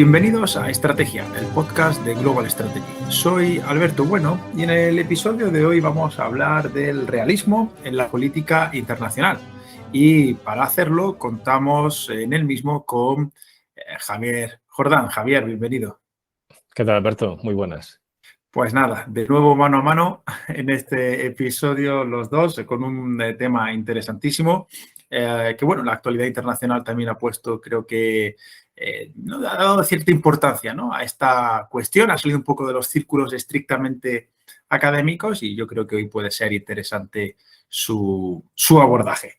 Bienvenidos a Estrategia, el podcast de Global Strategy. Soy Alberto Bueno y en el episodio de hoy vamos a hablar del realismo en la política internacional. Y para hacerlo contamos en el mismo con Javier Jordán. Javier, bienvenido. ¿Qué tal, Alberto? Muy buenas. Pues nada, de nuevo mano a mano en este episodio los dos con un tema interesantísimo que, bueno, la actualidad internacional también ha puesto, creo que, ha dado cierta importancia, ¿no?, a esta cuestión. Ha salido un poco de los círculos estrictamente académicos y yo creo que hoy puede ser interesante su abordaje.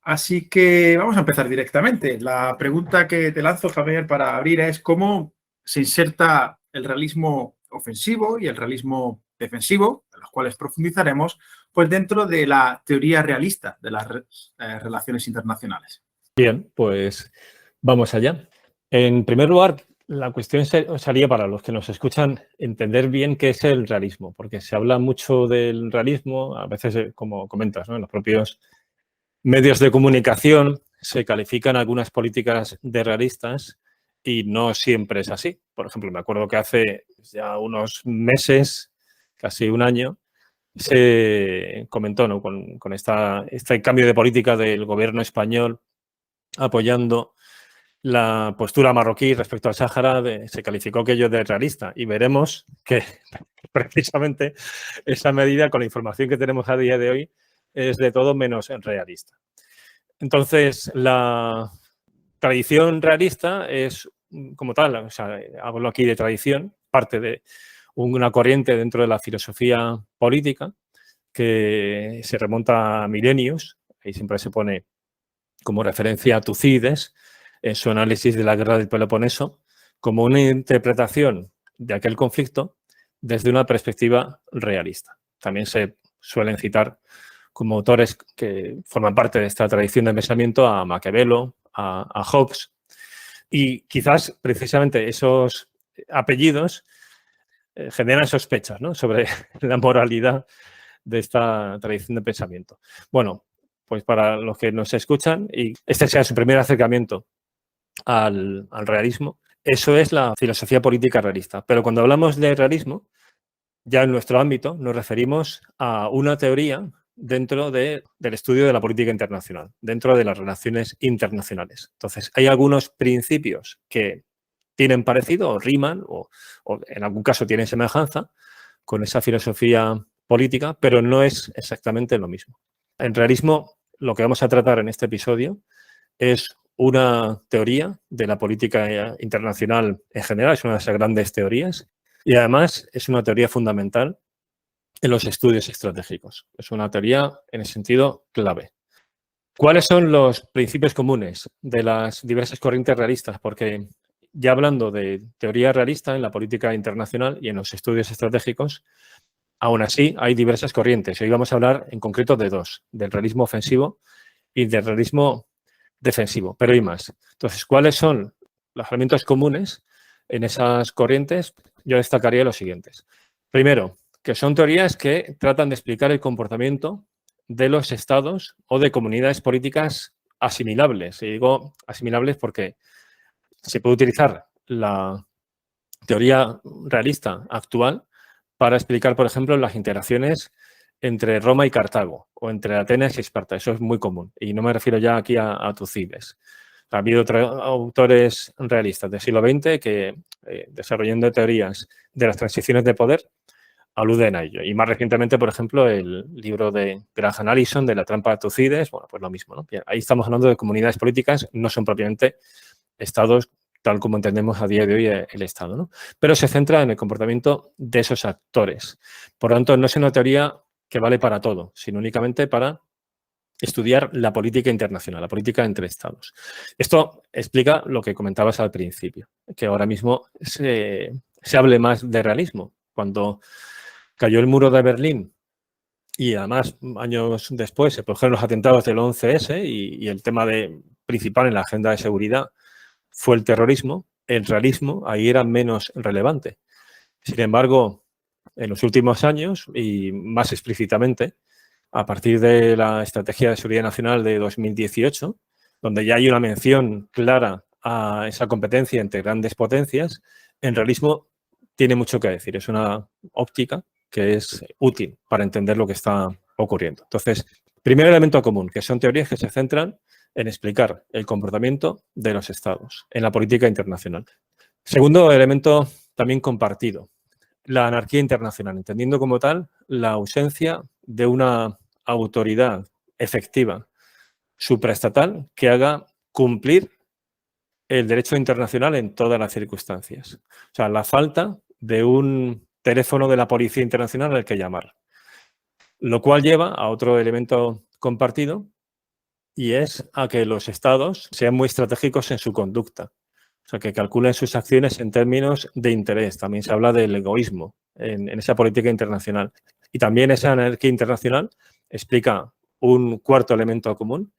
Así que vamos a empezar directamente. La pregunta que te lanzo, Javier, para abrir es ¿cómo se inserta el realismo ofensivo y el realismo defensivo, de los cuales profundizaremos, pues dentro de la teoría realista de las relaciones internacionales? Bien, pues vamos allá. En primer lugar, la cuestión sería para los que nos escuchan entender bien qué es el realismo, porque se habla mucho del realismo, a veces, como comentas, ¿no?, en los propios medios de comunicación se califican algunas políticas de realistas y no siempre es así. Por ejemplo, me acuerdo que hace ya unos meses, casi un año, se comentó, ¿no?, con este cambio de política del gobierno español apoyando la postura marroquí respecto al Sáhara, se calificó aquello de realista y veremos que precisamente esa medida, con la información que tenemos a día de hoy, es de todo menos realista. Entonces, la tradición realista es, como tal, o sea, hablo aquí de tradición, parte de una corriente dentro de la filosofía política que se remonta a milenios, ahí siempre se pone como referencia a Tucídides en su análisis de la guerra del Peloponeso, como una interpretación de aquel conflicto desde una perspectiva realista. También se suelen citar como autores que forman parte de esta tradición de pensamiento a Maquiavelo, a Hobbes, y quizás precisamente esos apellidos generan sospechas, ¿no?, sobre la moralidad de esta tradición de pensamiento. Bueno, pues para los que nos escuchan y este sea su primer acercamiento al realismo, eso es la filosofía política realista. Pero cuando hablamos de realismo, ya en nuestro ámbito nos referimos a una teoría dentro del estudio de la política internacional, dentro de las relaciones internacionales. Entonces, hay algunos principios que tienen parecido o riman o en algún caso tienen semejanza con esa filosofía política, pero no es exactamente lo mismo. En realismo, lo que vamos a tratar en este episodio es una teoría de la política internacional en general, es una de esas grandes teorías, y además es una teoría fundamental en los estudios estratégicos. Es una teoría en el sentido clave. ¿Cuáles son los principios comunes de las diversas corrientes realistas? Porque ya hablando de teoría realista en la política internacional y en los estudios estratégicos, aún así hay diversas corrientes. Hoy vamos a hablar en concreto de dos, del realismo ofensivo y del realismo defensivo, pero hay más. Entonces, ¿cuáles son los elementos comunes en esas corrientes? Yo destacaría los siguientes. Primero, que son teorías que tratan de explicar el comportamiento de los estados o de comunidades políticas asimilables. Y digo asimilables porque se puede utilizar la teoría realista actual para explicar, por ejemplo, las interacciones entre Roma y Cartago o entre Atenas y Esparta. Eso es muy común. Y no me refiero ya aquí a Tucídides. Ha habido otros autores realistas del siglo XX que, desarrollando teorías de las transiciones de poder, aluden a ello. Y más recientemente, por ejemplo, el libro de Graham Allison, de la trampa de Tucídides, bueno, pues lo mismo, ¿no? Bien, ahí estamos hablando de comunidades políticas, no son propiamente estados tal como entendemos a día de hoy el Estado, ¿no? Pero se centra en el comportamiento de esos actores. Por lo tanto, no es una teoría que vale para todo, sino únicamente para estudiar la política internacional, la política entre estados. Esto explica lo que comentabas al principio, que ahora mismo se hable más de realismo. Cuando cayó el muro de Berlín y además años después se produjeron los atentados del 11S y el tema principal en la agenda de seguridad fue el terrorismo, el realismo ahí era menos relevante. Sin embargo, en los últimos años y más explícitamente, a partir de la Estrategia de Seguridad Nacional de 2018, donde ya hay una mención clara a esa competencia entre grandes potencias, el realismo tiene mucho que decir. Es una óptica que es útil para entender lo que está ocurriendo. Entonces, primer elemento común, que son teorías que se centran en explicar el comportamiento de los estados en la política internacional. Segundo elemento también compartido, la anarquía internacional, entendiendo como tal la ausencia de una autoridad efectiva supraestatal que haga cumplir el derecho internacional en todas las circunstancias. O sea, la falta de un teléfono de la Policía Internacional al que llamar. Lo cual lleva a otro elemento compartido y es a que los estados sean muy estratégicos en su conducta. O sea, que calculen sus acciones en términos de interés. También se habla del egoísmo en esa política internacional. Y también esa anarquía internacional explica un cuarto elemento común,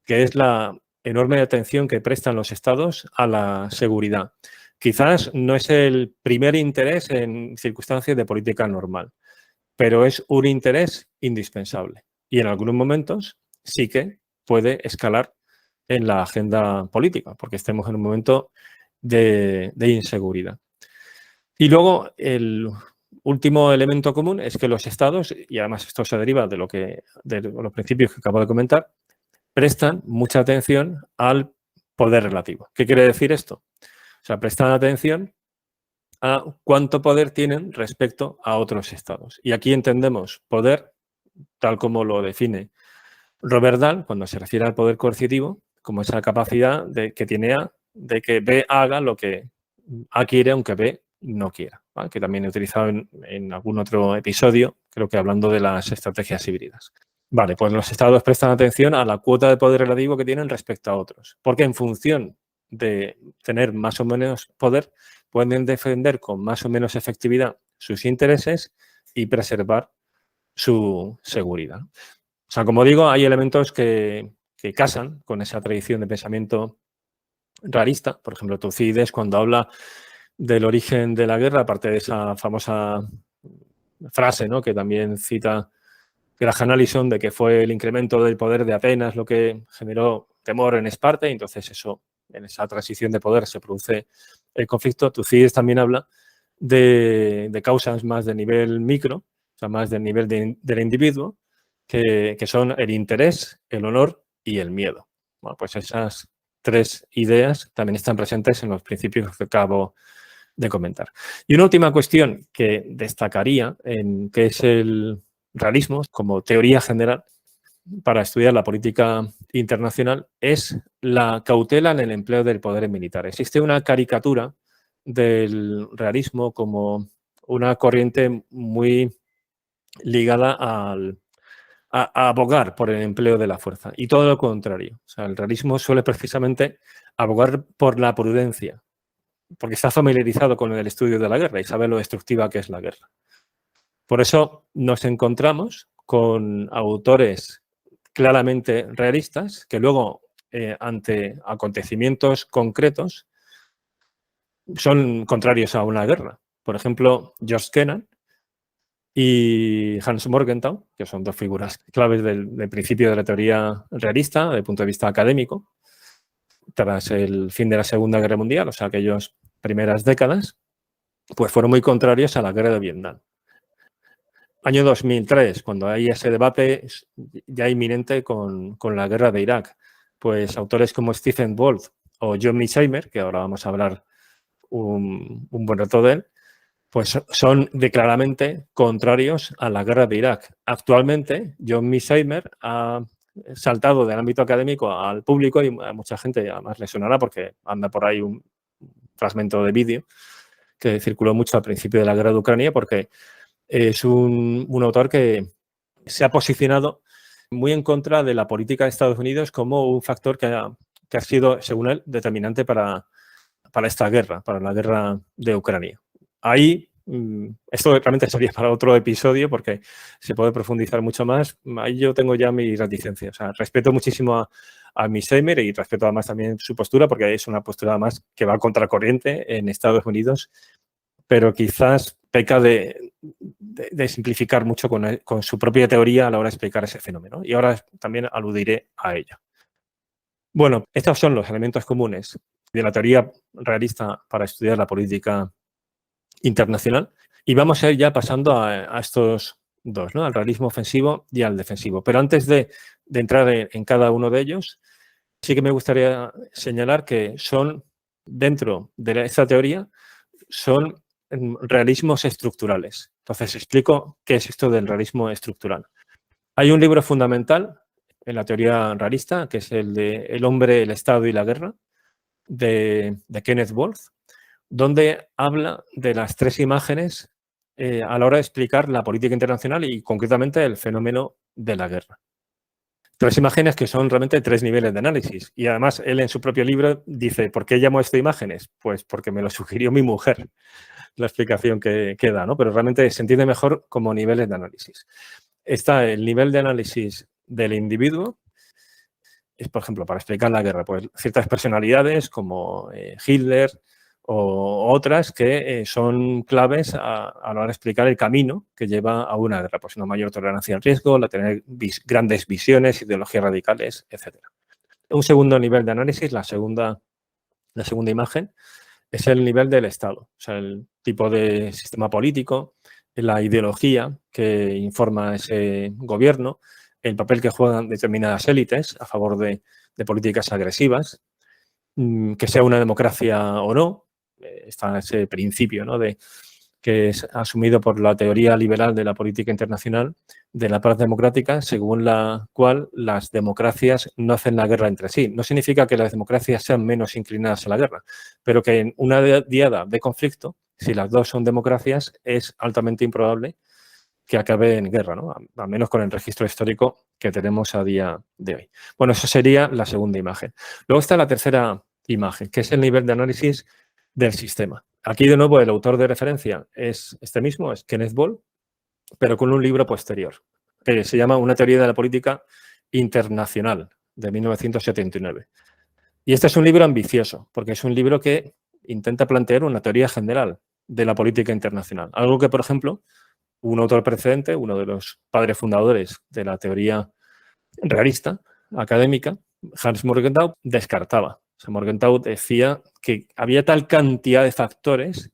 que es la enorme atención que prestan los estados a la seguridad. Quizás no es el primer interés en circunstancias de política normal, pero es un interés indispensable. Y en algunos momentos sí que puede escalar en la agenda política, porque estemos en un momento de inseguridad. Y luego el último elemento común es que los estados, y además esto se deriva de los principios que acabo de comentar, prestan mucha atención al poder relativo. ¿Qué quiere decir esto? O sea, prestan atención a cuánto poder tienen respecto a otros estados. Y aquí entendemos poder, tal como lo define Robert Dahl, cuando se refiere al poder coercitivo, como esa capacidad que tiene A de que B haga lo que A quiere, aunque B no quiera, ¿vale? Que también he utilizado en algún otro episodio, creo que hablando de las estrategias híbridas. Vale, pues los estados prestan atención a la cuota de poder relativo que tienen respecto a otros, porque en función de tener más o menos poder, pueden defender con más o menos efectividad sus intereses y preservar su seguridad. O sea, como digo, hay elementos que casan con esa tradición de pensamiento realista. Por ejemplo, Tucídides, cuando habla del origen de la guerra, aparte de esa famosa frase, ¿no?, que también cita Graham Allison, de que fue el incremento del poder de Atenas lo que generó temor en Esparta, y entonces eso, en esa transición de poder se produce el conflicto. Tucídides también habla de causas más de nivel micro, o sea, más del nivel del individuo, que son el interés, el honor y el miedo. Bueno, pues esas tres ideas también están presentes en los principios que acabo de comentar. Y una última cuestión que destacaría, que es el realismo como teoría general para estudiar la política internacional, es la cautela en el empleo del poder militar. Existe una caricatura del realismo como una corriente muy ligada a abogar por el empleo de la fuerza, y todo lo contrario. O sea, el realismo suele precisamente abogar por la prudencia, porque está familiarizado con el estudio de la guerra y sabe lo destructiva que es la guerra. Por eso nos encontramos con autores claramente realistas que luego, ante acontecimientos concretos, son contrarios a una guerra. Por ejemplo, George Kennan y Hans Morgenthau, que son dos figuras claves del principio de la teoría realista desde el punto de vista académico, tras el fin de la Segunda Guerra Mundial, o sea, aquellas primeras décadas, pues fueron muy contrarios a la guerra de Vietnam. Año 2003, cuando hay ese debate ya inminente con la guerra de Irak, pues autores como Stephen Wolf o John Mearsheimer, que ahora vamos a hablar un buen rato de él, pues son declaradamente contrarios a la guerra de Irak. Actualmente, John Mearsheimer ha saltado del ámbito académico al público y a mucha gente además le sonará porque anda por ahí un fragmento de vídeo que circuló mucho al principio de la guerra de Ucrania, porque es un autor que se ha posicionado muy en contra de la política de Estados Unidos como un factor que ha sido, según él, determinante para esta guerra, para la guerra de Ucrania. Ahí, esto realmente sería para otro episodio porque se puede profundizar mucho más. Ahí yo tengo ya mis reticencias. O sea, respeto muchísimo a Mearsheimer y respeto además también su postura, porque es una postura además que va a contracorriente en Estados Unidos, pero quizás peca de simplificar mucho con su propia teoría a la hora de explicar ese fenómeno. Y ahora también aludiré a ello. Bueno, estos son los elementos comunes de la teoría realista para estudiar la política internacional. Y vamos a ir ya pasando a estos dos, ¿no? Al realismo ofensivo y al defensivo. Pero antes de entrar en cada uno de ellos, sí que me gustaría señalar que son, dentro de esta teoría, son realismos estructurales. Entonces, explico qué es esto del realismo estructural. Hay un libro fundamental en la teoría realista, que es el de El hombre, el Estado y la guerra, de Kenneth Wolff, donde habla de las tres imágenes a la hora de explicar la política internacional y concretamente el fenómeno de la guerra. Tres imágenes que son realmente tres niveles de análisis. Y además él en su propio libro dice, ¿por qué llamo esto imágenes? Pues porque me lo sugirió mi mujer, la explicación que da, ¿no? Pero realmente se entiende mejor como niveles de análisis. Está el nivel de análisis del individuo, es, por ejemplo, para explicar la guerra, pues ciertas personalidades como Hitler o otras que son claves a la hora de explicar el camino que lleva a una guerra, pues una mayor tolerancia al riesgo, la tener grandes visiones, ideologías radicales, etc. Un segundo nivel de análisis, la segunda imagen, es el nivel del Estado, o sea, el tipo de sistema político, la ideología que informa ese gobierno, el papel que juegan determinadas élites a favor de políticas agresivas, que sea una democracia o no. Está ese principio, ¿no?, que es asumido por la teoría liberal de la política internacional de la paz democrática, según la cual las democracias no hacen la guerra entre sí. No significa que las democracias sean menos inclinadas a la guerra, pero que en una diada de conflicto, si las dos son democracias, es altamente improbable que acabe en guerra, ¿no? Al menos con el registro histórico que tenemos a día de hoy. Bueno, eso sería la segunda imagen. Luego está la tercera imagen, que es el nivel de análisis del sistema. Aquí, de nuevo, el autor de referencia es este mismo, es Kenneth Wolff, pero con un libro posterior, que se llama Una teoría de la política internacional, de 1979. Y este es un libro ambicioso, porque es un libro que intenta plantear una teoría general de la política internacional. Algo que, por ejemplo, un autor precedente, uno de los padres fundadores de la teoría realista académica, Hans Morgenthau, descartaba. O sea, Morgenthau decía que había tal cantidad de factores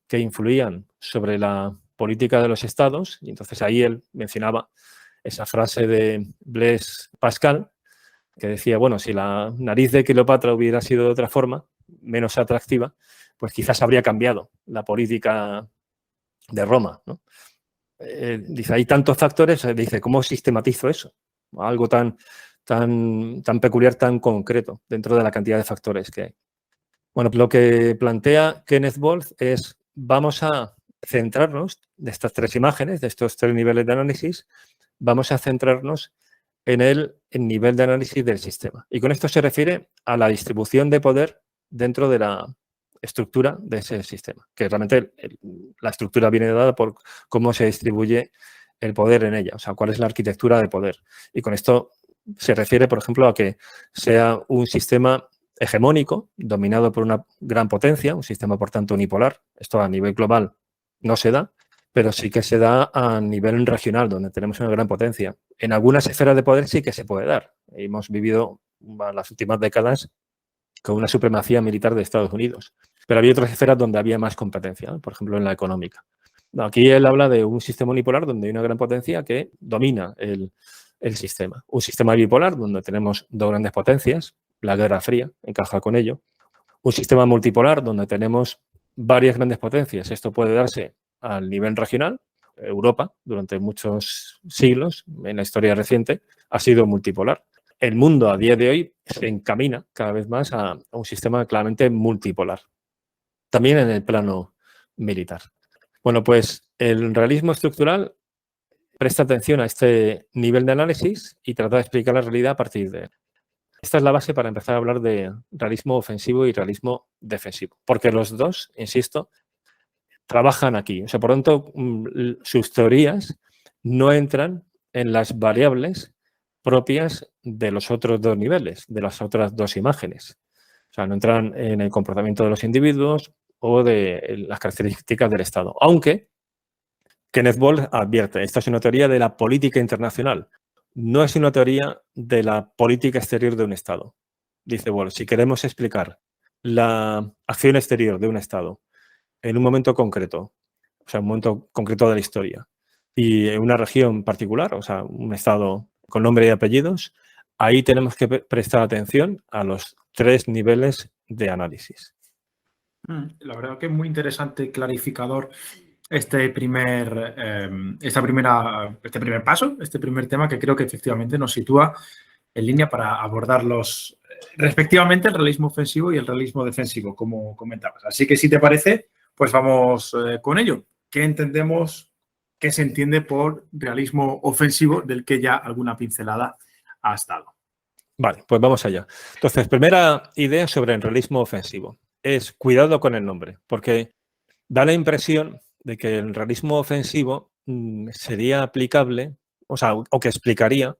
que influían sobre la política de los estados, y entonces ahí él mencionaba esa frase de Blaise Pascal, que decía, bueno, si la nariz de Cleopatra hubiera sido de otra forma, menos atractiva, pues quizás habría cambiado la política de Roma, ¿no? Dice, hay tantos factores, dice, ¿cómo sistematizo eso? Algo tan peculiar, tan concreto dentro de la cantidad de factores que hay. Bueno, lo que plantea Kenneth Wolff es, vamos a centrarnos de estas tres imágenes, de estos tres niveles de análisis, vamos a centrarnos en el nivel de análisis del sistema. Y con esto se refiere a la distribución de poder dentro de la estructura de ese sistema, que realmente la estructura viene dada por cómo se distribuye el poder en ella, o sea, cuál es la arquitectura de poder. Y con esto se refiere, por ejemplo, a que sea un sistema hegemónico, dominado por una gran potencia, un sistema, por tanto, unipolar. Esto a nivel global no se da, pero sí que se da a nivel regional, donde tenemos una gran potencia. En algunas esferas de poder sí que se puede dar. Hemos vivido las últimas décadas con una supremacía militar de Estados Unidos. Pero había otras esferas donde había más competencia, ¿no? Por ejemplo, en la económica. Aquí él habla de un sistema unipolar donde hay una gran potencia que domina el sistema. Un sistema bipolar donde tenemos dos grandes potencias, la Guerra Fría encaja con ello. Un sistema multipolar donde tenemos varias grandes potencias. Esto puede darse al nivel regional. Europa, durante muchos siglos, en la historia reciente, ha sido multipolar. El mundo a día de hoy se encamina cada vez más a un sistema claramente multipolar. También en el plano militar. Bueno, pues el realismo estructural presta atención a este nivel de análisis y trata de explicar la realidad a partir de él. Esta es la base para empezar a hablar de realismo ofensivo y realismo defensivo, porque los dos, insisto, trabajan aquí. O sea, por lo tanto, sus teorías no entran en las variables propias de los otros dos niveles, de las otras dos imágenes. O sea, no entran en el comportamiento de los individuos o de las características del Estado. Aunque Kenneth Wolff advierte, esta es una teoría de la política internacional, no es una teoría de la política exterior de un Estado. Dice, bueno, si queremos explicar la acción exterior de un Estado en un momento concreto, o sea, un momento concreto de la historia, y en una región particular, o sea, un Estado con nombre y apellidos, ahí tenemos que prestar atención a los 3 niveles de análisis. La verdad que es muy interesante y clarificador este primer paso, este primer tema que creo que efectivamente nos sitúa en línea para abordarlos respectivamente el realismo ofensivo y el realismo defensivo, como comentabas. Así que si te parece, pues vamos con ello. ¿Qué entendemos, qué se entiende por realismo ofensivo del que ya alguna pincelada ha estado? Vale, pues vamos allá. Entonces, primera idea sobre el realismo ofensivo es cuidado con el nombre, porque da la impresión de que el realismo ofensivo sería aplicable, o sea, o que explicaría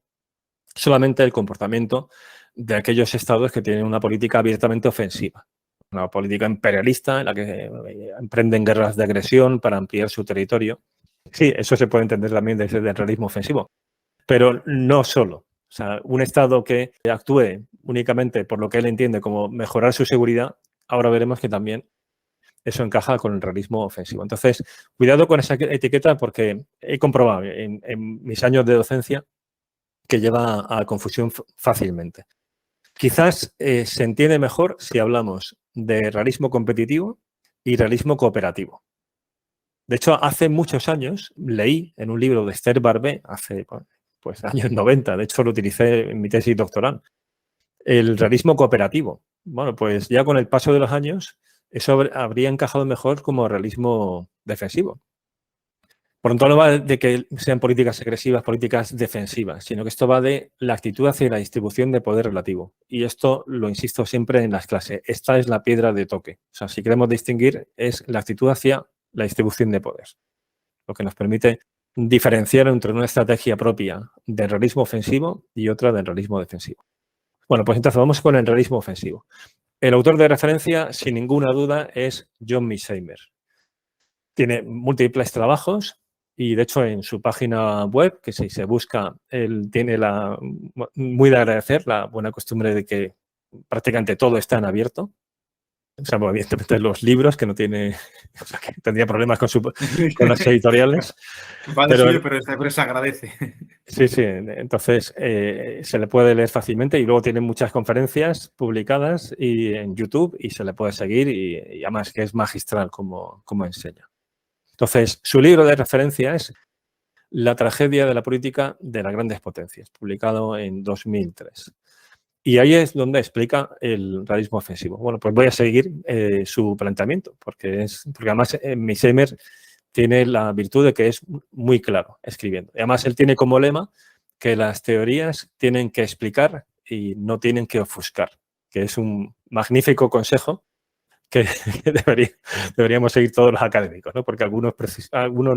solamente el comportamiento de aquellos estados que tienen una política abiertamente ofensiva, una política imperialista en la que emprenden guerras de agresión para ampliar su territorio. Sí, eso se puede entender también desde el realismo ofensivo, pero no solo. O sea, un Estado que actúe únicamente por lo que él entiende como mejorar su seguridad, ahora veremos que también eso encaja con el realismo ofensivo. Entonces, cuidado con esa etiqueta porque he comprobado en mis años de docencia que lleva a confusión fácilmente. Quizás se entiende mejor si hablamos de realismo competitivo y realismo cooperativo. De hecho, hace muchos años leí en un libro de Esther Barbé, hace pues años 90, de hecho lo utilicé en mi tesis doctoral, el realismo cooperativo. Bueno, pues ya con el paso de los años, eso habría encajado mejor como realismo defensivo. Por lo tanto, no va de que sean políticas agresivas, políticas defensivas, sino que esto va de la actitud hacia la distribución de poder relativo. Y esto lo insisto siempre en las clases. Esta es la piedra de toque. O sea, si queremos distinguir, es la actitud hacia la distribución de poder, lo que nos permite diferenciar entre una estrategia propia del realismo ofensivo y otra del realismo defensivo. Bueno, pues entonces vamos con el realismo ofensivo. El autor de referencia, sin ninguna duda, es John Mearsheimer. Tiene múltiples trabajos y, de hecho, en su página web, que si se busca, él tiene muy de agradecer la buena costumbre de que prácticamente todo está en abierto. O sea, bueno, evidentemente los libros, que no tiene, o sea, que tendría problemas con las editoriales. Va decidido, pero se agradece. Sí, sí. Entonces, se le puede leer fácilmente y luego tiene muchas conferencias publicadas y en YouTube y se le puede seguir y además que es magistral como enseña. Entonces, su libro de referencia es La tragedia de la política de las grandes potencias, publicado en 2003. Y ahí es donde explica el realismo ofensivo. Bueno, pues voy a seguir su planteamiento, porque además Mearsheimer tiene la virtud de que es muy claro escribiendo. Y además él tiene como lema que las teorías tienen que explicar y no tienen que ofuscar, que es un magnífico consejo que deberíamos seguir todos los académicos, ¿no? Porque algunos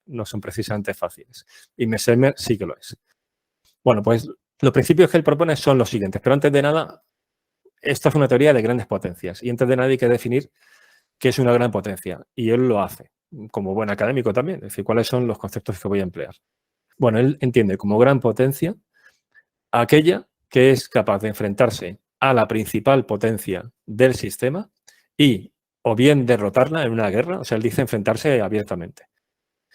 no son precisamente fáciles. Y Mearsheimer sí que lo es. Bueno, pues los principios que él propone son los siguientes, pero antes de nada, esta es una teoría de grandes potencias y antes de nada hay que definir qué es una gran potencia y él lo hace, como buen académico también, es decir, cuáles son los conceptos que voy a emplear. Bueno, él entiende como gran potencia aquella que es capaz de enfrentarse a la principal potencia del sistema y o bien derrotarla en una guerra, o sea, él dice enfrentarse abiertamente,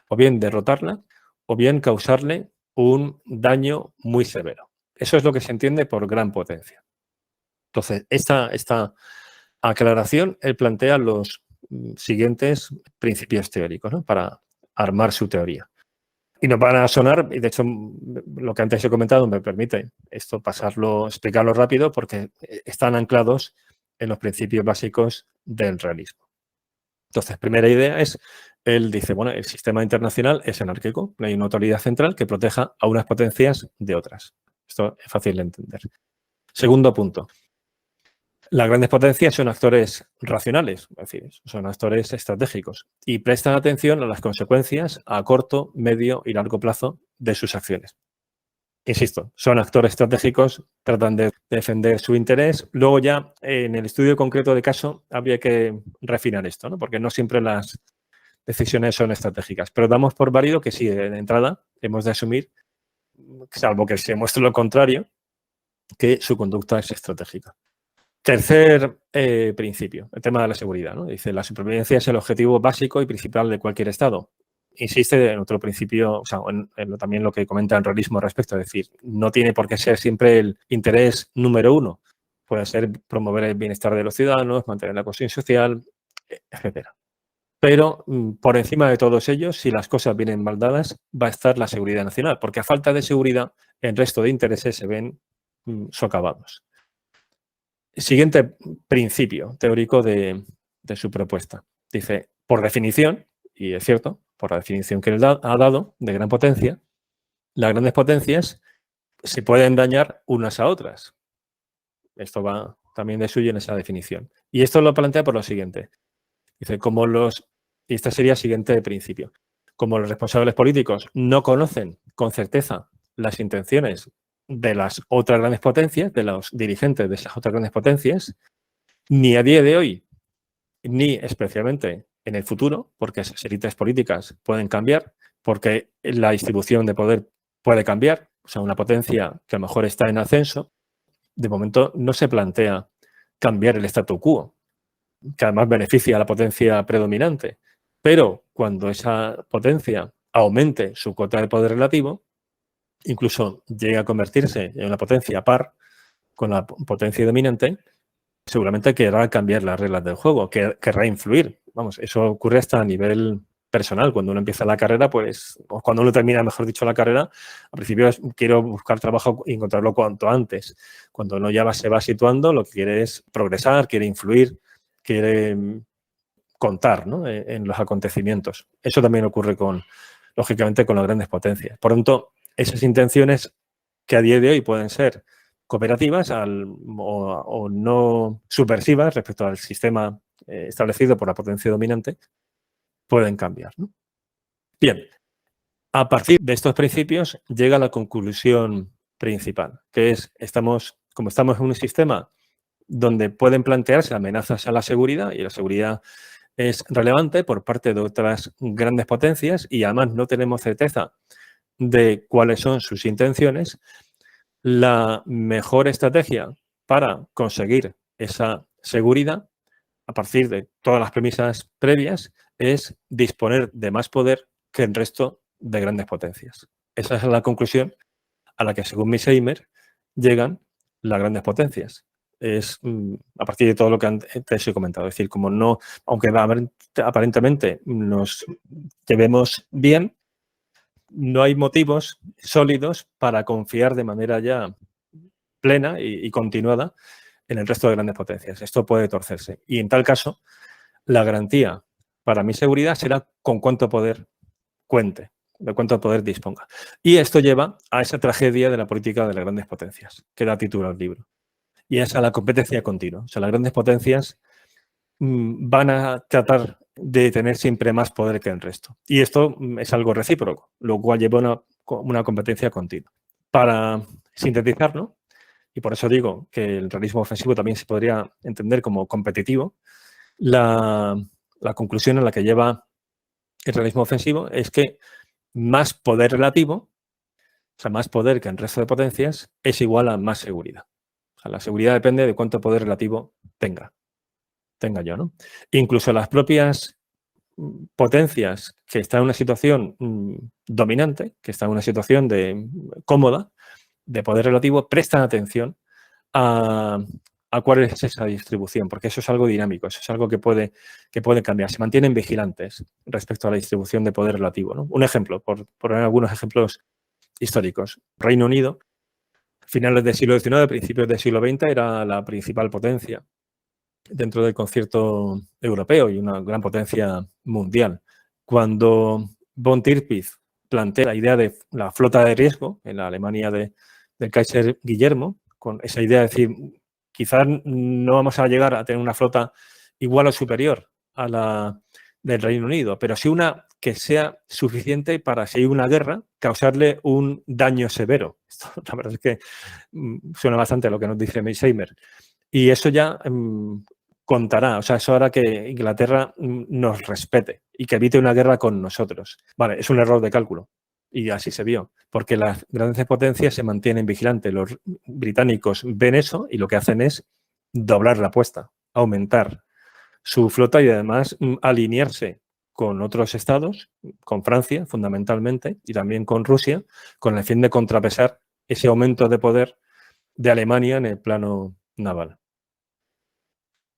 o bien derrotarla o bien causarle un daño muy severo. Eso es lo que se entiende por gran potencia. Entonces, esta aclaración, él plantea los siguientes principios teóricos, ¿no? Para armar su teoría. Y nos van a sonar, y de hecho lo que antes he comentado me permite esto explicarlo rápido porque están anclados en los principios básicos del realismo. Entonces, primera idea es, él dice, bueno, el sistema internacional es anárquico, no hay una autoridad central que proteja a unas potencias de otras. Esto es fácil de entender. Segundo punto, las grandes potencias son actores racionales, es decir, son actores estratégicos y prestan atención a las consecuencias a corto, medio y largo plazo de sus acciones. Insisto, son actores estratégicos, tratan de defender su interés. Luego ya, en el estudio concreto de caso, habría que refinar esto, ¿no? Porque no siempre las decisiones son estratégicas. Pero damos por válido que sí, de entrada, hemos de asumir, salvo que se muestre lo contrario, que su conducta es estratégica. Tercer principio, el tema de la seguridad, ¿no? Dice, la supervivencia es el objetivo básico y principal de cualquier Estado. Insiste en otro principio, o sea, también lo que comenta el realismo al respecto, es decir, no tiene por qué ser siempre el interés número uno. Puede ser promover el bienestar de los ciudadanos, mantener la cohesión social, etcétera. Pero por encima de todos ellos, si las cosas vienen mal dadas, va a estar la seguridad nacional, porque a falta de seguridad, el resto de intereses se ven socavados. Siguiente principio teórico de su propuesta. Dice, por definición, y es cierto, por la definición que él ha dado de gran potencia, las grandes potencias se pueden dañar unas a otras. Esto va también de suyo en esa definición. Y esto lo plantea por lo siguiente. Dice, y este sería el siguiente principio, como los responsables políticos no conocen con certeza las intenciones de las otras grandes potencias, de los dirigentes de esas otras grandes potencias, ni a día de hoy, ni especialmente en el futuro, porque esas élites políticas pueden cambiar, porque la distribución de poder puede cambiar, o sea, una potencia que a lo mejor está en ascenso, de momento no se plantea cambiar el statu quo, que además beneficia a la potencia predominante. Pero cuando esa potencia aumente su cuota de poder relativo, incluso llegue a convertirse en una potencia par con la potencia dominante, seguramente querrá cambiar las reglas del juego, querrá influir. Vamos, eso ocurre hasta a nivel personal. Cuando uno empieza la carrera, pues, o cuando uno termina, mejor dicho, la carrera, al principio quiero buscar trabajo y encontrarlo cuanto antes. Cuando uno ya se va situando, lo que quiere es progresar, quiere influir, quiere contar, ¿no?, en los acontecimientos. Eso también ocurre lógicamente, con las grandes potencias. Por lo tanto, esas intenciones que a día de hoy pueden ser cooperativas o no subversivas respecto al sistema establecido por la potencia dominante, pueden cambiar, ¿no? Bien, a partir de estos principios llega la conclusión principal, que es, como estamos en un sistema donde pueden plantearse amenazas a la seguridad, y la seguridad es relevante por parte de otras grandes potencias y además no tenemos certeza de cuáles son sus intenciones, la mejor estrategia para conseguir esa seguridad, a partir de todas las premisas previas, es disponer de más poder que el resto de grandes potencias. Esa es la conclusión a la que, según Mearsheimer, llegan las grandes potencias. Es a partir de todo lo que antes he comentado. Es decir, como no, aunque aparentemente nos llevemos bien, no hay motivos sólidos para confiar de manera ya plena y continuada en el resto de grandes potencias. Esto puede torcerse. Y en tal caso, la garantía para mi seguridad será con cuánto poder cuente, de cuánto poder disponga. Y esto lleva a esa tragedia de la política de las grandes potencias, que da título al libro. Y es a la competencia continua. O sea, las grandes potencias van a tratar de tener siempre más poder que el resto. Y esto es algo recíproco, lo cual lleva una competencia continua. Para sintetizarlo, y por eso digo que el realismo ofensivo también se podría entender como competitivo, la conclusión a la que lleva el realismo ofensivo es que más poder relativo, o sea, más poder que el resto de potencias, es igual a más seguridad. O sea, la seguridad depende de cuánto poder relativo tenga yo, ¿no? Incluso las propias potencias que están en una situación dominante, que están en una situación cómoda, de poder relativo, prestan atención a cuál es esa distribución, porque eso es algo dinámico, eso es algo que puede cambiar. Se mantienen vigilantes respecto a la distribución de poder relativo, ¿no? Un ejemplo, por poner algunos ejemplos históricos. Reino Unido, finales del siglo XIX, principios del siglo XX, era la principal potencia dentro del concierto europeo y una gran potencia mundial. Cuando von Tirpitz plantea la idea de la flota de riesgo en la Alemania del Kaiser Guillermo, con esa idea de decir, quizás no vamos a llegar a tener una flota igual o superior a la del Reino Unido, pero sí una que sea suficiente para, si hay una guerra, causarle un daño severo. Esto, la verdad es que suena bastante a lo que nos dice Mearsheimer. Y eso ya contará, o sea, eso hará que Inglaterra nos respete y que evite una guerra con nosotros. Vale, es un error de cálculo y así se vio, porque las grandes potencias se mantienen vigilantes. Los británicos ven eso y lo que hacen es doblar la apuesta, aumentar su flota y además alinearse con otros estados, con Francia fundamentalmente y también con Rusia, con el fin de contrapesar ese aumento de poder de Alemania en el plano naval.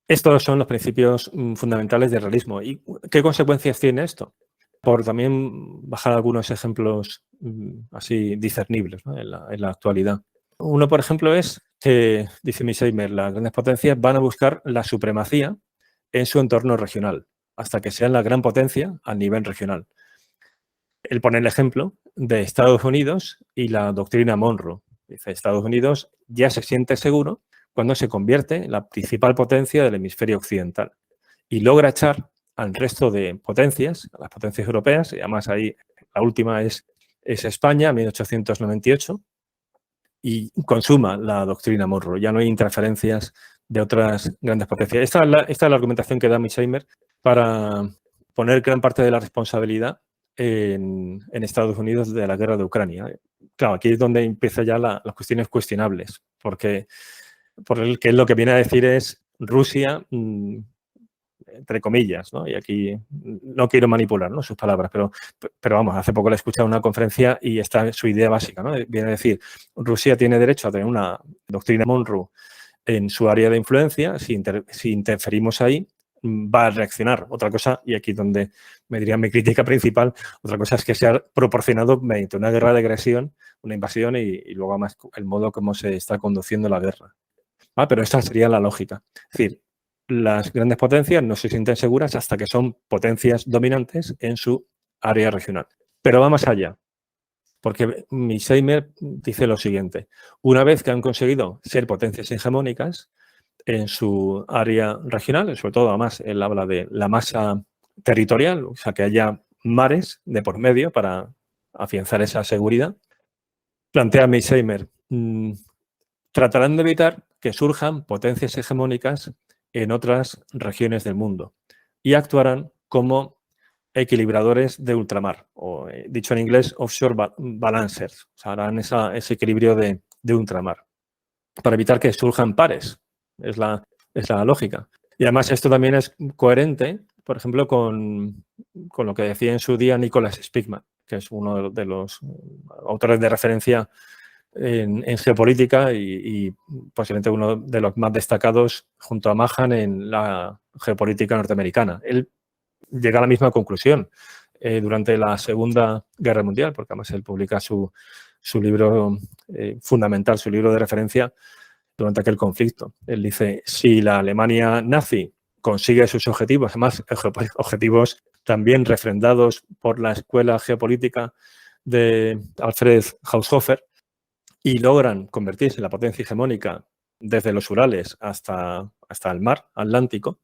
Estos son los principios fundamentales del realismo. ¿Y qué consecuencias tiene esto? Por también bajar algunos ejemplos así discernibles, ¿no? en la actualidad. Uno, por ejemplo, es que, dice Mearsheimer, las grandes potencias van a buscar la supremacía en su entorno regional, hasta que sean la gran potencia a nivel regional. Él pone el ejemplo de Estados Unidos y la doctrina Monroe. Dice, Estados Unidos ya se siente seguro cuando se convierte en la principal potencia del hemisferio occidental y logra echar al resto de potencias, a las potencias europeas, y además ahí la última es España, 1898, y consuma la doctrina Monroe. Ya no hay interferencias de otras grandes potencias. Esta es la argumentación que da Mearsheimer para poner gran parte de la responsabilidad en Estados Unidos de la guerra de Ucrania. Claro, aquí es donde empiezan ya las cuestiones cuestionables, porque que lo que viene a decir es Rusia, entre comillas, ¿no? Y aquí no quiero manipular, ¿no?, sus palabras, pero vamos, hace poco le he escuchado en una conferencia y está su idea básica, ¿no? Viene a decir, Rusia tiene derecho a tener una doctrina Monroe en su área de influencia, si interferimos ahí, va a reaccionar. Otra cosa, y aquí donde me diría mi crítica principal, otra cosa es que sea proporcionado mediante una guerra de agresión, una invasión y luego además el modo como se está conduciendo la guerra. Pero esta sería la lógica. Es decir, las grandes potencias no se sienten seguras hasta que son potencias dominantes en su área regional. Pero va más allá, porque Mearsheimer dice lo siguiente. Una vez que han conseguido ser potencias hegemónicas en su área regional, sobre todo además él habla de la masa territorial, o sea, que haya mares de por medio para afianzar esa seguridad, plantea Mearsheimer, tratarán de evitar que surjan potencias hegemónicas en otras regiones del mundo y actuarán como equilibradores de ultramar, o dicho en inglés, offshore balancers. O sea, harán ese equilibrio de ultramar para evitar que surjan pares. Es la lógica. Y además esto también es coherente, por ejemplo, con lo que decía en su día Nicholas Spigman, que es uno de los autores de referencia en geopolítica y posiblemente uno de los más destacados junto a Mahan en la geopolítica norteamericana. Él llega a la misma conclusión durante la Segunda Guerra Mundial, porque además él publica su libro fundamental, su libro de referencia durante aquel conflicto. Él dice, si la Alemania nazi consigue sus objetivos, además objetivos también refrendados por la escuela geopolítica de Alfred Haushofer, y logran convertirse en la potencia hegemónica desde los Urales hasta el mar Atlántico,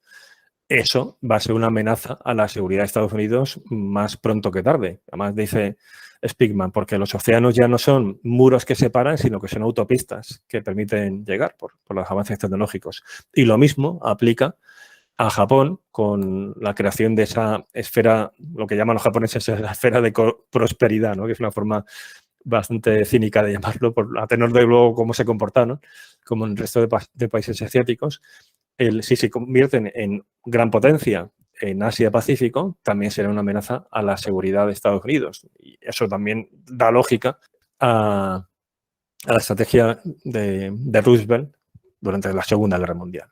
eso va a ser una amenaza a la seguridad de Estados Unidos más pronto que tarde. Además, dice Spigman, porque los océanos ya no son muros que separan, sino que son autopistas que permiten llegar por los avances tecnológicos. Y lo mismo aplica a Japón con la creación de esa esfera, lo que llaman los japoneses la esfera de prosperidad, ¿no?, que es una forma bastante cínica de llamarlo, a tenor de luego cómo se comporta, ¿no?, como en el resto de países asiáticos. Si se convierten en gran potencia en Asia-Pacífico, también será una amenaza a la seguridad de Estados Unidos. Y eso también da lógica a la estrategia de Roosevelt durante la Segunda Guerra Mundial.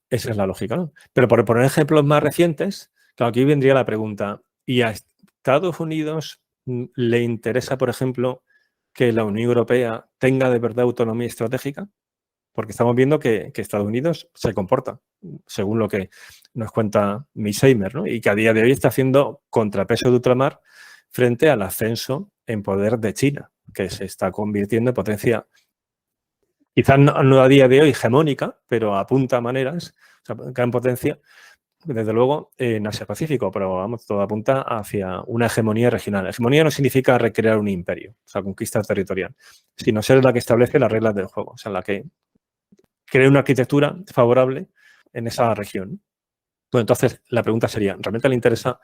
Esa es la lógica, ¿no? Pero por poner ejemplos más recientes, claro, aquí vendría la pregunta, ¿y a Estados Unidos le interesa, por ejemplo, que la Unión Europea tenga de verdad autonomía estratégica? Porque estamos viendo que Estados Unidos se comporta, según lo que nos cuenta Mearsheimer, ¿no?, y que a día de hoy está haciendo contrapeso de ultramar frente al ascenso en poder de China, que se está convirtiendo en potencia, quizás no a día de hoy hegemónica, pero apunta a maneras, o sea, gran potencia, desde luego, en Asia-Pacífico, pero vamos, todo apunta hacia una hegemonía regional. Hegemonía no significa recrear un imperio, o sea, conquista territorial, sino ser la que establece las reglas del juego, o sea, la que crea una arquitectura favorable en esa región. Bueno, entonces la pregunta sería, ¿realmente le interesa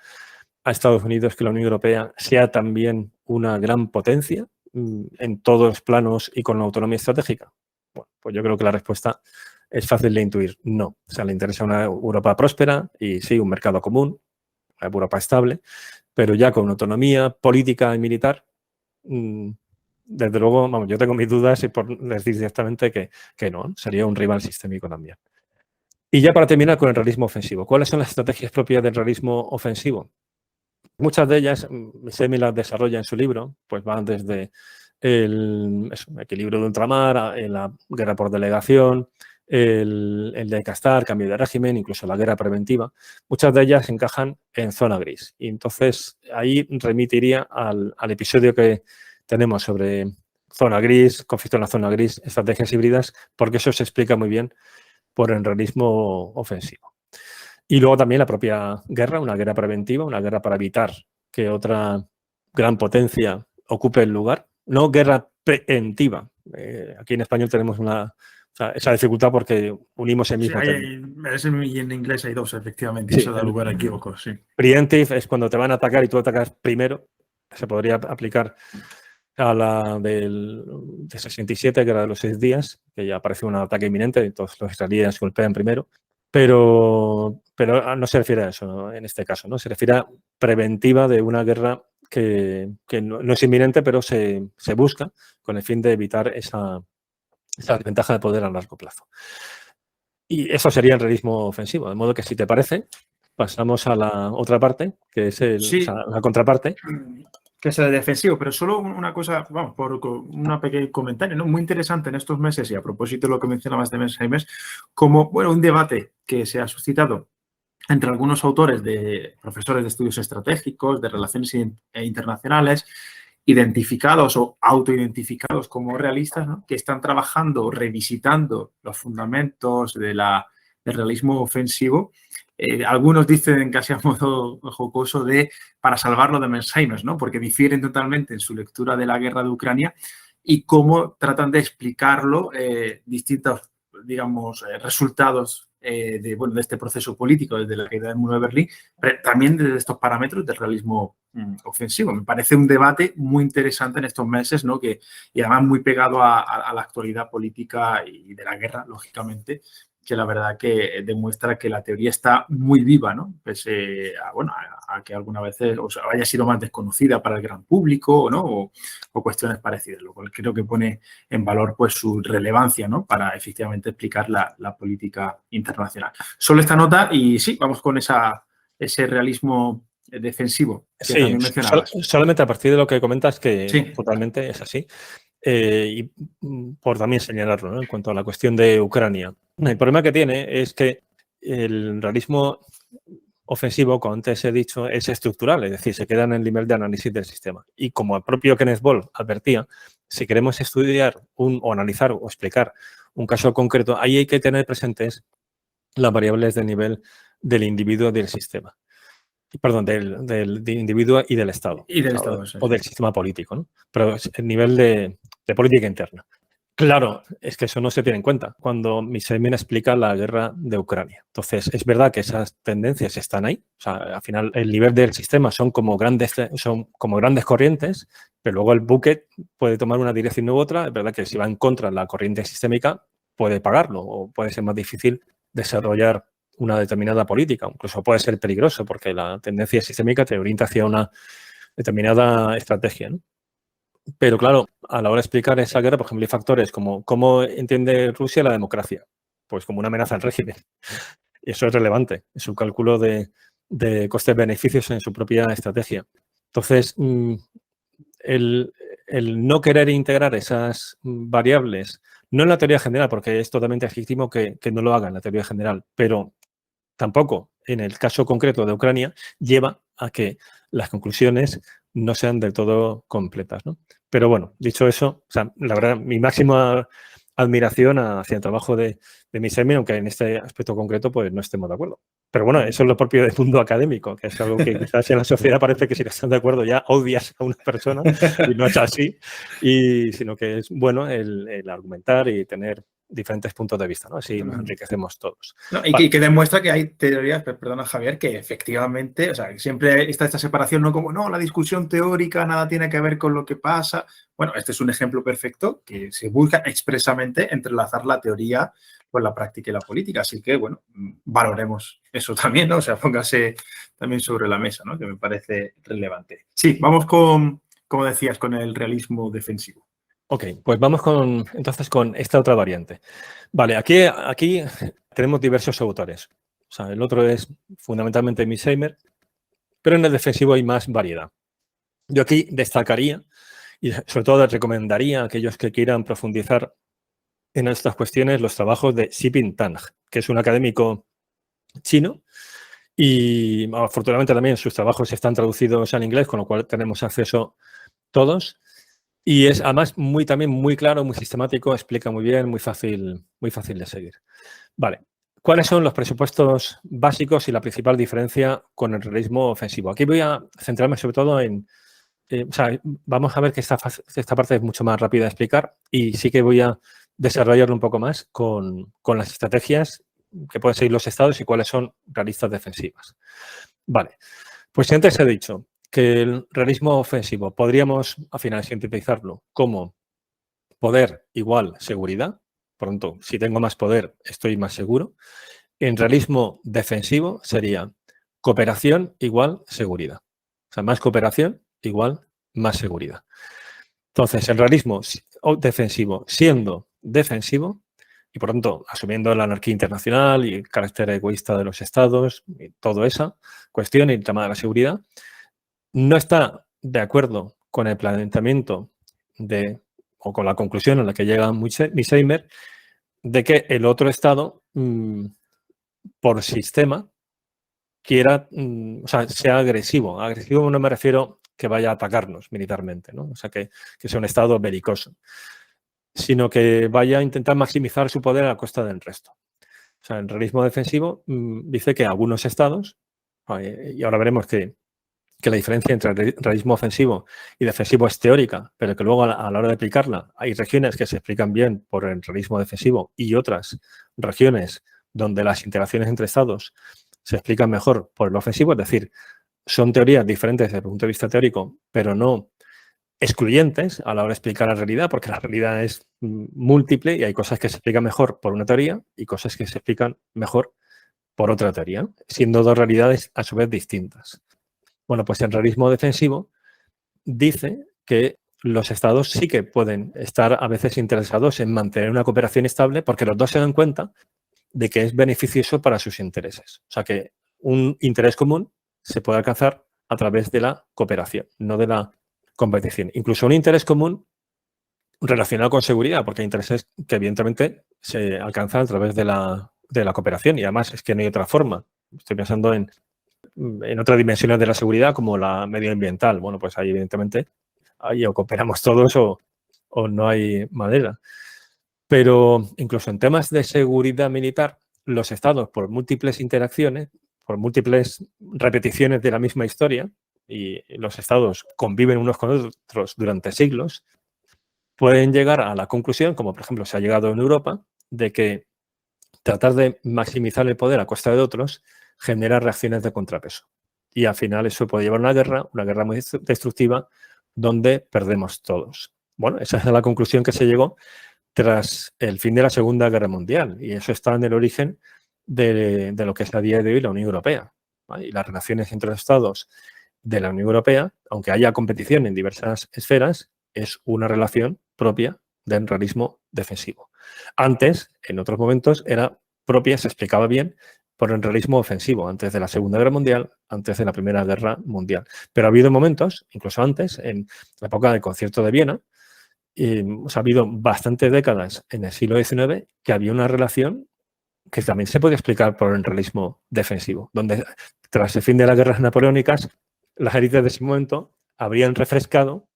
a Estados Unidos que la Unión Europea sea también una gran potencia en todos los planos y con la autonomía estratégica? Bueno, pues yo creo que la respuesta es fácil de intuir. No, o sea, le interesa una Europa próspera y sí, un mercado común, una Europa estable, pero ya con autonomía política y militar, desde luego, vamos, yo tengo mis dudas y por decir directamente que no, sería un rival sistémico también. Y ya para terminar con el realismo ofensivo. ¿Cuáles son las estrategias propias del realismo ofensivo? Muchas de ellas, Semi las desarrolla en su libro, pues van desde el equilibrio de ultramar, la guerra por delegación, el de castar, cambio de régimen, incluso la guerra preventiva. Muchas de ellas encajan en zona gris. Y entonces ahí remitiría al episodio que tenemos sobre zona gris, conflicto en la zona gris, estrategias híbridas, porque eso se explica muy bien por el realismo ofensivo. Y luego también la propia guerra, una guerra preventiva, una guerra para evitar que otra gran potencia ocupe el lugar. No guerra preventiva. Aquí en español tenemos esa dificultad porque unimos el mismo término. Y en inglés hay dos, efectivamente, Sí, eso da lugar a equívocos, sí. Preemptive es cuando te van a atacar y tú atacas primero. Se podría aplicar a la de 67, que era de los 6 días, que ya aparece un ataque inminente y todos los israelíes golpean primero. Pero no se refiere a eso, ¿no? En este caso, ¿no? Se refiere a preventiva de una guerra que no es inminente, pero se busca con el fin de evitar esa desventaja de poder a largo plazo. Y eso sería el realismo ofensivo. De modo que, si te parece, pasamos a la otra parte, que es la contraparte. Que es el defensivo, pero solo una cosa, vamos, por un pequeño comentario, ¿no? Muy interesante en estos meses, y a propósito de lo que mencionabas de mes a mes, como, bueno, un debate que se ha suscitado entre algunos autores, profesores de estudios estratégicos, de relaciones internacionales, identificados o autoidentificados como realistas, ¿no? Que están trabajando, revisitando los fundamentos del realismo ofensivo. Algunos dicen, casi a modo jocoso, para salvarlo de Mersheimer, ¿no? Porque difieren totalmente en su lectura de la guerra de Ucrania y cómo tratan de explicarlo distintos, digamos, resultados de este proceso político desde la caída del muro de Berlín, pero también desde estos parámetros del realismo ofensivo. Me parece un debate muy interesante en estos meses, ¿no? Y además muy pegado a la actualidad política y de la guerra, lógicamente, que la verdad que demuestra que la teoría está muy viva, ¿no? Pese a que alguna vez haya sido más desconocida para el gran público, ¿no? O cuestiones parecidas, lo cual creo que pone en valor, pues, su relevancia, ¿no? Para efectivamente explicar la política internacional. Solo esta nota y sí, vamos con ese realismo defensivo que también mencionabas. Solamente a partir de lo que comentas, que sí. Totalmente es así. Y por también señalarlo, ¿no? En cuanto a la cuestión de Ucrania. El problema que tiene es que el realismo ofensivo, como antes he dicho, es estructural, es decir, se queda en el nivel de análisis del sistema. Y como el propio Kenneth Ball advertía, si queremos estudiar o analizar o explicar un caso concreto, ahí hay que tener presentes las variables de nivel del individuo del sistema. Perdón, del individuo y del Estado. Y del Estado, sí. O del sistema político, ¿no? Pero es el nivel de política interna. Claro, es que eso no se tiene en cuenta cuando Misemin explica la guerra de Ucrania. Entonces, es verdad que esas tendencias están ahí. O sea, al final, el nivel del sistema son como grandes corrientes, pero luego el buque puede tomar una dirección u otra. Es verdad que si va en contra de la corriente sistémica, puede pagarlo o puede ser más difícil desarrollar una determinada política. Incluso puede ser peligroso porque la tendencia sistémica te orienta hacia una determinada estrategia, ¿no? Pero claro, a la hora de explicar esa guerra, por ejemplo, hay factores como cómo entiende Rusia la democracia, pues como una amenaza al régimen. Y eso es relevante en su cálculo de costes-beneficios en su propia estrategia. Entonces, el no querer integrar esas variables, no en la teoría general, porque es totalmente legítimo que no lo haga en la teoría general, pero tampoco en el caso concreto de Ucrania, lleva a que las conclusiones no sean del todo completas, ¿no? Pero bueno, dicho eso, o sea, la verdad, mi máxima admiración hacia el trabajo de Misemin, aunque en este aspecto concreto pues no estemos de acuerdo. Pero bueno, eso es lo propio del mundo académico, que es algo que quizás en la sociedad parece que si no están de acuerdo ya odias a una persona y no es así, sino que es bueno el argumentar y tener diferentes puntos de vista, ¿no? Así nos enriquecemos todos. No, y que demuestra que hay teorías, perdona Javier, que efectivamente, o sea, siempre está esta separación, no como, no, la discusión teórica nada tiene que ver con lo que pasa. Bueno, este es un ejemplo perfecto que se busca expresamente entrelazar la teoría con la práctica y la política. Así que, bueno, valoremos eso también, ¿no? O sea, póngase también sobre la mesa, ¿no? Que me parece relevante. Sí, vamos con, como decías, con el realismo defensivo. Ok, pues vamos entonces con esta otra variante. Vale, aquí tenemos diversos autores. O sea, el otro es fundamentalmente Mearsheimer, pero en el defensivo hay más variedad. Yo aquí destacaría y sobre todo recomendaría a aquellos que quieran profundizar en estas cuestiones los trabajos de Xiping Tang, que es un académico chino y afortunadamente también sus trabajos están traducidos al inglés, con lo cual tenemos acceso todos. Y es además también muy claro, muy sistemático, explica muy bien, muy fácil de seguir. Vale, ¿cuáles son los presupuestos básicos y la principal diferencia con el realismo ofensivo? Aquí voy a centrarme sobre todo en... o sea, vamos a ver que esta parte es mucho más rápida de explicar y sí que voy a desarrollarlo un poco más con las estrategias que pueden seguir los estados y cuáles son realistas defensivas. Vale, pues si antes he dicho que el realismo ofensivo podríamos al final sintetizarlo como poder igual seguridad. Por lo tanto, si tengo más poder, estoy más seguro. En realismo defensivo sería cooperación igual seguridad. O sea, más cooperación igual más seguridad. Entonces, el realismo defensivo siendo defensivo y, por tanto, asumiendo la anarquía internacional y el carácter egoísta de los estados y toda esa cuestión y el tema de la seguridad, no está de acuerdo con el planteamiento o con la conclusión a la que llega Mearsheimer de que el otro Estado, por sistema, quiera, o sea, sea agresivo. Agresivo no me refiero que vaya a atacarnos militarmente, ¿no? O sea, que sea un Estado belicoso, sino que vaya a intentar maximizar su poder a costa del resto. O sea, el realismo defensivo dice que algunos Estados, y ahora veremos que la diferencia entre el realismo ofensivo y defensivo es teórica, pero que luego a la hora de aplicarla hay regiones que se explican bien por el realismo defensivo y otras regiones donde las interacciones entre estados se explican mejor por el ofensivo, es decir, son teorías diferentes desde el punto de vista teórico, pero no excluyentes a la hora de explicar la realidad, porque la realidad es múltiple y hay cosas que se explican mejor por una teoría y cosas que se explican mejor por otra teoría, siendo dos realidades a su vez distintas. Bueno, pues el realismo defensivo dice que los estados sí que pueden estar a veces interesados en mantener una cooperación estable porque los dos se dan cuenta de que es beneficioso para sus intereses. O sea, que un interés común se puede alcanzar a través de la cooperación, no de la competición. Incluso un interés común relacionado con seguridad, porque hay intereses que evidentemente se alcanzan a través de la cooperación y además es que no hay otra forma. Estoy pensando en otras dimensiones de la seguridad como la medioambiental. Bueno, pues ahí evidentemente ahí o cooperamos todos o no hay manera. Pero incluso en temas de seguridad militar, los estados, por múltiples interacciones, por múltiples repeticiones de la misma historia, y los estados conviven unos con otros durante siglos, pueden llegar a la conclusión, como por ejemplo se ha llegado en Europa, de que tratar de maximizar el poder a costa de otros genera reacciones de contrapeso. Y al final eso puede llevar a una guerra muy destructiva, donde perdemos todos. Bueno, esa es la conclusión que se llegó tras el fin de la Segunda Guerra Mundial. Y eso está en el origen de lo que es a día de hoy la Unión Europea. ¿Vale? Y las relaciones entre los estados de la Unión Europea, aunque haya competición en diversas esferas, es una relación propia del realismo defensivo. Antes, en otros momentos, era propia, se explicaba bien, por el realismo ofensivo, antes de la Segunda Guerra Mundial, antes de la Primera Guerra Mundial. Pero ha habido momentos, incluso antes, en la época del Concierto de Viena, ha habido bastantes décadas en el siglo XIX que había una relación que también se puede explicar por el realismo defensivo, donde tras el fin de las guerras napoleónicas, las élites de ese momento habrían refrescado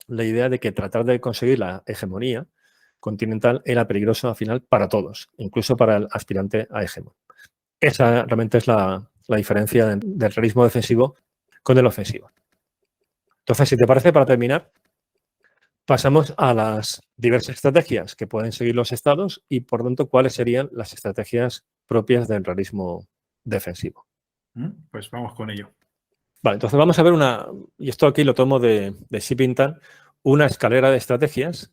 la idea de que tratar de conseguir la hegemonía continental era peligroso al final para todos, incluso para el aspirante a hegemón. Esa realmente es la diferencia del realismo defensivo con el ofensivo. Entonces, si te parece, para terminar, pasamos a las diversas estrategias que pueden seguir los estados y, por tanto, cuáles serían las estrategias propias del realismo defensivo. Pues vamos con ello. Vale, entonces vamos a ver y esto aquí lo tomo de Xi Jinping, una escalera de estrategias.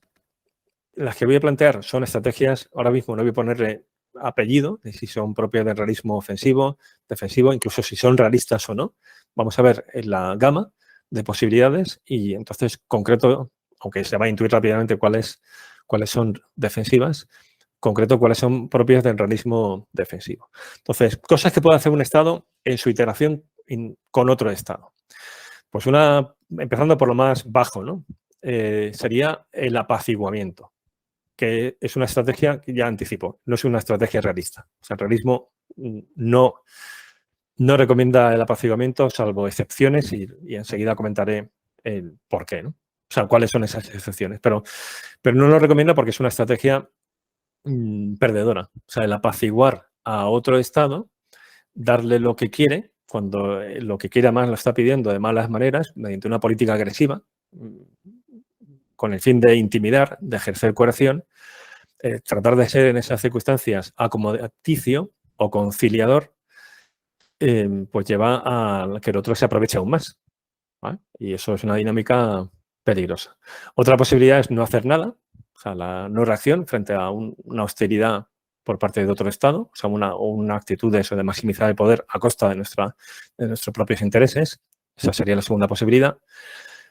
Las que voy a plantear son estrategias, ahora mismo no voy a ponerle apellido, de si son propias del realismo ofensivo, defensivo, incluso si son realistas o no. Vamos a ver la gama de posibilidades y entonces concreto, aunque se va a intuir rápidamente cuáles son defensivas, concreto cuáles son propias del realismo defensivo. Entonces, cosas que puede hacer un Estado en su interacción con otro Estado. Pues empezando por lo más bajo, ¿no? Sería el apaciguamiento, que es una estrategia que ya anticipo, no es una estrategia realista. O sea, el realismo no recomienda el apaciguamiento, salvo excepciones, y enseguida comentaré el por qué, ¿no? O sea, cuáles son esas excepciones. Pero no lo recomienda porque es una estrategia perdedora. O sea, el apaciguar a otro Estado, darle lo que quiere, cuando lo que quiere más lo está pidiendo de malas maneras, mediante una política agresiva, con el fin de intimidar, de ejercer coerción, tratar de ser en esas circunstancias acomodaticio o conciliador, pues lleva a que el otro se aproveche aún más, ¿vale? Y eso es una dinámica peligrosa. Otra posibilidad es no hacer nada, o sea, la no reacción frente a una austeridad por parte de otro Estado, o sea, una actitud de eso, de maximizar el poder a costa de nuestros propios intereses. Esa sería la segunda posibilidad.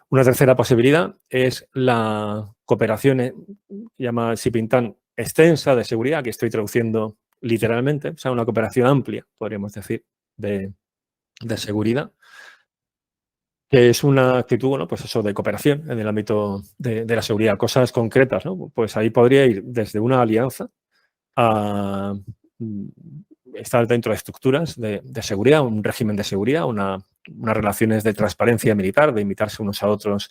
Una tercera posibilidad es la cooperación, llama Xi Jinping, extensa de seguridad, que estoy traduciendo literalmente, o sea, una cooperación amplia, podríamos decir, de seguridad, que es una actitud, bueno, pues eso, de cooperación en el ámbito de la seguridad, cosas concretas, ¿no? Pues ahí podría ir desde una alianza a estar dentro de estructuras de seguridad, un régimen de seguridad, unas relaciones de transparencia militar, de invitarse unos a otros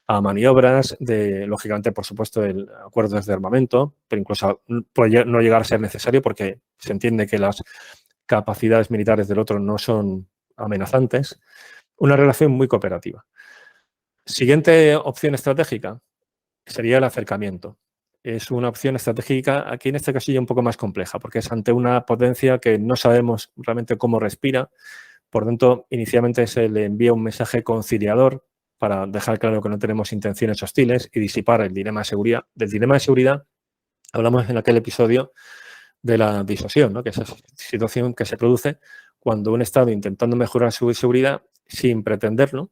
a maniobras, lógicamente, por supuesto, acuerdos de armamento, pero incluso puede no llegar a ser necesario porque se entiende que las capacidades militares del otro no son amenazantes. Una relación muy cooperativa. Siguiente opción estratégica sería el acercamiento. Es una opción estratégica, aquí en este caso ya un poco más compleja, porque es ante una potencia que no sabemos realmente cómo respira. Por tanto, inicialmente se le envía un mensaje conciliador para dejar claro que no tenemos intenciones hostiles y disipar el dilema de seguridad. Del dilema de seguridad hablamos en aquel episodio de la disuasión, ¿no? Que es esa situación que se produce cuando un Estado, intentando mejorar su seguridad sin pretenderlo,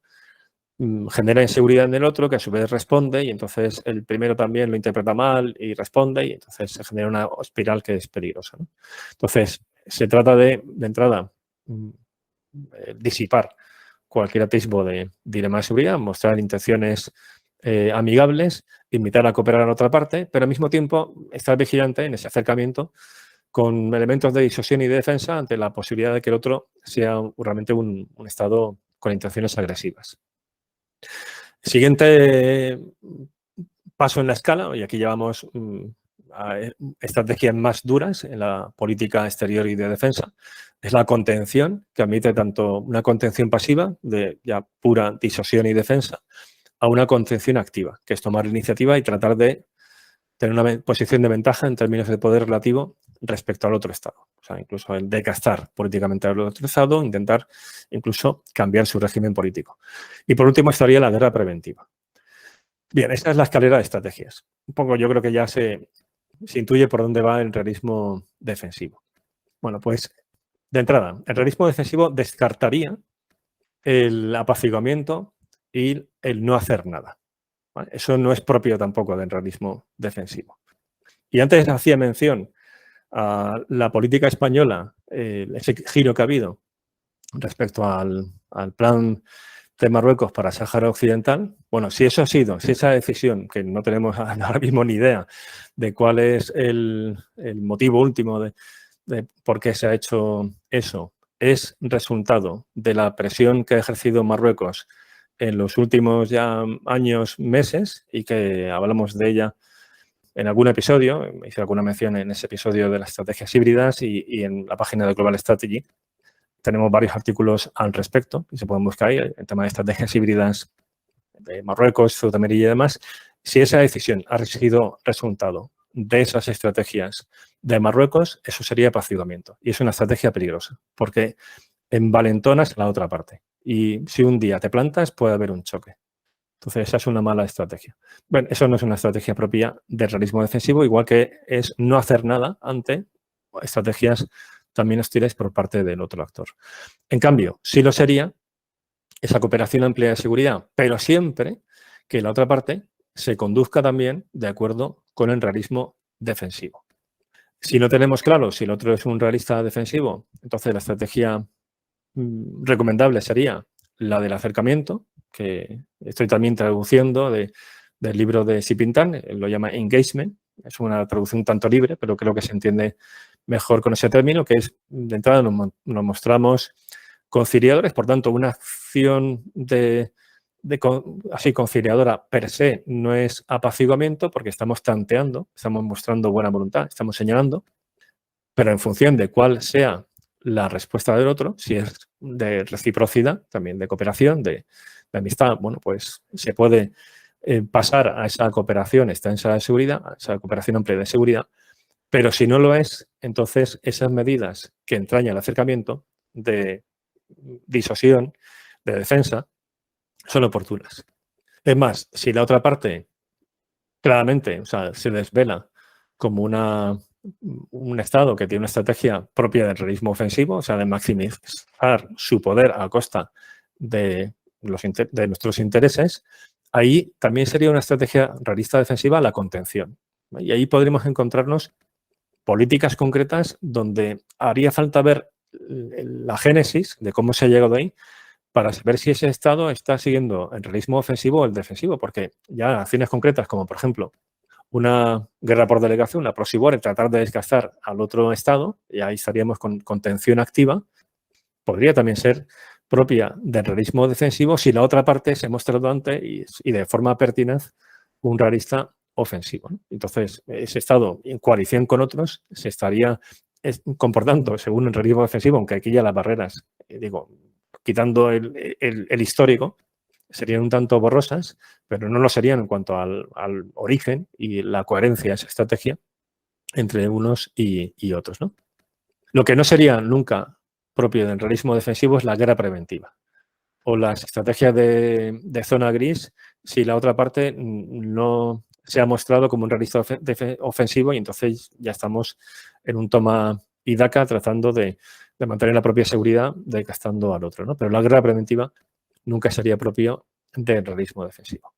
genera inseguridad en el otro, que a su vez responde, y entonces el primero también lo interpreta mal y responde, y entonces se genera una espiral que es peligrosa, ¿no? Entonces, se trata de entrada, disipar cualquier atisbo de dilema de seguridad, mostrar intenciones amigables, invitar a cooperar a la otra parte, pero al mismo tiempo estar vigilante en ese acercamiento con elementos de disuasión y de defensa ante la posibilidad de que el otro sea realmente un Estado con intenciones agresivas. Siguiente paso en la escala, y aquí llevamos a estrategias más duras en la política exterior y de defensa, es la contención, que admite tanto una contención pasiva, de ya pura disuasión y defensa, a una contención activa, que es tomar la iniciativa y tratar de tener una posición de ventaja en términos de poder relativo respecto al otro Estado. O sea, incluso el decastar políticamente al otro Estado, intentar incluso cambiar su régimen político. Y por último estaría la guerra preventiva. Bien, esta es la escalera de estrategias. Un poco yo creo que ya se intuye por dónde va el realismo defensivo. Bueno, pues de entrada, el realismo defensivo descartaría el apaciguamiento y el no hacer nada, ¿vale? Eso no es propio tampoco del realismo defensivo. Y antes hacía mención a la política española, ese giro que ha habido respecto al plan de Marruecos para Sáhara Occidental. Bueno, si esa decisión, que no tenemos ahora mismo ni idea de cuál es el motivo último de por qué se ha hecho eso, es resultado de la presión que ha ejercido Marruecos en los últimos ya años, meses, y que hablamos de ella en algún episodio, hice alguna mención en ese episodio de las estrategias híbridas y en la página de Global Strategy tenemos varios artículos al respecto y se pueden buscar ahí, el tema de estrategias híbridas de Marruecos, Ceuta, Melilla y demás. Si esa decisión ha sido resultado de esas estrategias de Marruecos, eso sería apaciguamiento. Y es una estrategia peligrosa, porque envalentonas la otra parte. Y si un día te plantas, puede haber un choque. Entonces, esa es una mala estrategia. Bueno, eso no es una estrategia propia del realismo defensivo, igual que es no hacer nada ante estrategias también hostiles por parte del otro actor. En cambio, sí lo sería esa cooperación amplia de seguridad, pero siempre que la otra parte se conduzca también de acuerdo con el realismo defensivo. Si no tenemos claro si el otro es un realista defensivo, entonces la estrategia recomendable sería la del acercamiento, que estoy también traduciendo del libro de Xi Jinping, lo llama engagement, es una traducción tanto libre, pero creo que se entiende mejor con ese término, que es, de entrada nos mostramos conciliadores, por tanto, una acción así conciliadora per se no es apaciguamiento porque estamos tanteando, estamos mostrando buena voluntad, estamos señalando, pero en función de cuál sea la respuesta del otro, si es de reciprocidad, también de cooperación, de amistad, bueno, pues se puede pasar a esa cooperación extensa de seguridad, a esa cooperación amplia de seguridad, pero si no lo es, entonces esas medidas que entraña el acercamiento de disuasión, de defensa, son oportunas. Es más, si la otra parte claramente, o sea, se desvela como un Estado que tiene una estrategia propia del realismo ofensivo, o sea, de maximizar su poder a costa de nuestros intereses, ahí también sería una estrategia realista defensiva la contención. Y ahí podríamos encontrarnos políticas concretas donde haría falta ver la génesis de cómo se ha llegado ahí para saber si ese Estado está siguiendo el realismo ofensivo o el defensivo, porque ya acciones concretas como, por ejemplo, una guerra por delegación, la proxy war, tratar de desgastar al otro Estado, y ahí estaríamos con contención activa, podría también ser propia del realismo defensivo si la otra parte se muestra durante y de forma pertinaz un realista ofensivo, ¿no? Entonces, ese Estado en coalición con otros se estaría comportando según el realismo defensivo, aunque aquí ya las barreras, quitando el histórico, serían un tanto borrosas, pero no lo serían en cuanto al origen y la coherencia de esa estrategia entre unos y otros, ¿no? Lo que no sería nunca propio del realismo defensivo es la guerra preventiva o las estrategias de zona gris si la otra parte no se ha mostrado como un realista ofensivo y entonces ya estamos en un toma y daca tratando de mantener la propia seguridad desgastando al otro, ¿no? Pero la guerra preventiva nunca sería propio del realismo defensivo.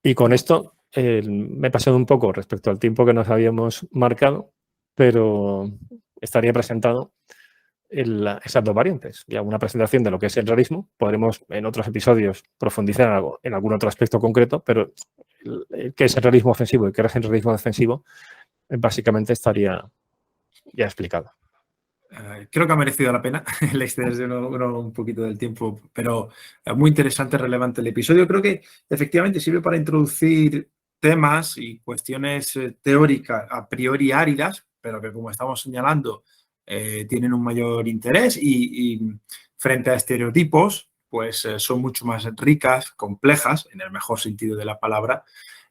Y con esto me he pasado un poco respecto al tiempo que nos habíamos marcado, pero estaría presentado esas dos variantes. Ya una presentación de lo que es el realismo. Podremos en otros episodios profundizar en algún otro aspecto concreto, pero qué es el realismo ofensivo y qué es el realismo defensivo básicamente estaría ya explicado. Creo que ha merecido la pena el extenderse un poquito del tiempo, pero muy interesante, relevante el episodio. Creo que efectivamente sirve para introducir temas y cuestiones teóricas a priori áridas, pero que, como estamos señalando, tienen un mayor interés y frente a estereotipos, pues son mucho más ricas, complejas, en el mejor sentido de la palabra,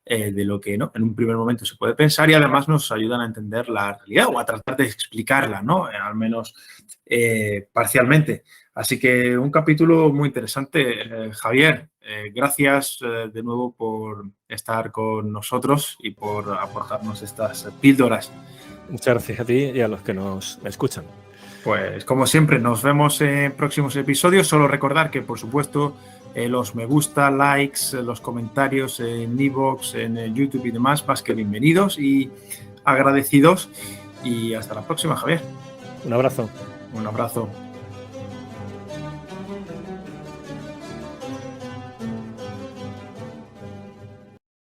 de lo que, ¿no?, en un primer momento se puede pensar, y además nos ayudan a entender la realidad o a tratar de explicarla, ¿no?, al menos parcialmente. Así que un capítulo muy interesante. Javier, gracias de nuevo por estar con nosotros y por aportarnos estas píldoras. Muchas gracias a ti y a los que nos escuchan. Pues como siempre, nos vemos en próximos episodios. Solo recordar que, por supuesto, los me gusta, likes, los comentarios en iVoox, en YouTube y demás, más que bienvenidos y agradecidos. Y hasta la próxima, Javier. Un abrazo. Un abrazo.